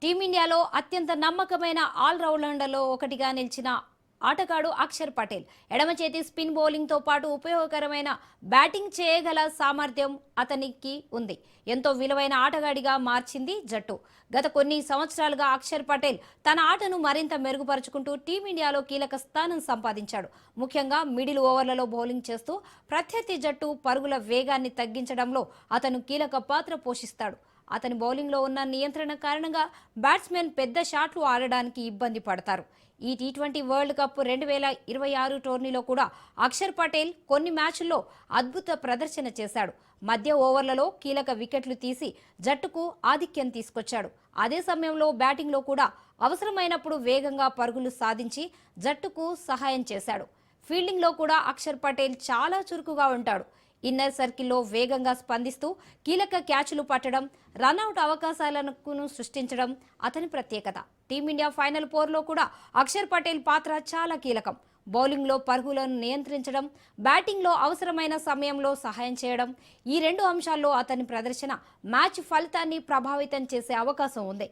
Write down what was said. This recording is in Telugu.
టీమిండియాలో అత్యంత నమ్మకమైన ఆల్రౌండర్లలో ఒకటిగా నిలిచిన ఆటగాడు అక్షర్ పటేల్ ఎడమ చేతి స్పిన్ బౌలింగ్తో పాటు ఉపయోగకరమైన బ్యాటింగ్ చేయగల సామర్థ్యం అతనికి ఉంది. ఎంతో విలువైన ఆటగాడిగా మార్చింది జట్టు. గత కొన్ని సంవత్సరాలుగా అక్షర్ పటేల్ తన ఆటను మరింత మెరుగుపరుచుకుంటూ టీమిండియాలో కీలక స్థానం సంపాదించాడు. ముఖ్యంగా మిడిల్ ఓవర్లలో బౌలింగ్ చేస్తూ ప్రత్యర్థి జట్టు పరుగుల వేగాన్ని తగ్గించడంలో అతను కీలక పాత్ర పోషిస్తాడు. అతని బౌలింగ్లో ఉన్న నియంత్రణ కారణంగా బ్యాట్స్మెన్ పెద్ద షాట్లు ఆడడానికి ఇబ్బంది పడతారు. ఈ టీ20 వరల్డ్ కప్ 2026 టోర్నీలో కూడా అక్షర్ పటేల్ కొన్ని మ్యాచ్ల్లో అద్భుత ప్రదర్శన చేశాడు. మధ్య ఓవర్లలో కీలక వికెట్లు తీసి జట్టుకు ఆధిక్యం తీసుకొచ్చాడు. అదే సమయంలో బ్యాటింగ్లో కూడా అవసరమైనప్పుడు వేగంగా పరుగులు సాధించి జట్టుకు సహాయం చేశాడు. ఫీల్డింగ్లో కూడా అక్షర్ పటేల్ చాలా చురుకుగా ఉంటాడు. ఇన్నర్ సర్కిల్లో వేగంగా స్పందిస్తూ కీలక క్యాచ్లు పట్టడం, రన్అట్ అవకాశాలను సృష్టించడం అతని ప్రత్యేకత. టీమిండియా ఫైనల్ పోర్లో కూడా అక్షర్ పటేల్ పాత్ర చాలా కీలకం. బౌలింగ్లో పరుగులను నియంత్రించడం, బ్యాటింగ్లో అవసరమైన సమయంలో సహాయం చేయడం, ఈ రెండు అంశాల్లో అతని ప్రదర్శన మ్యాచ్ ఫలితాన్ని ప్రభావితం చేసే అవకాశం ఉంది.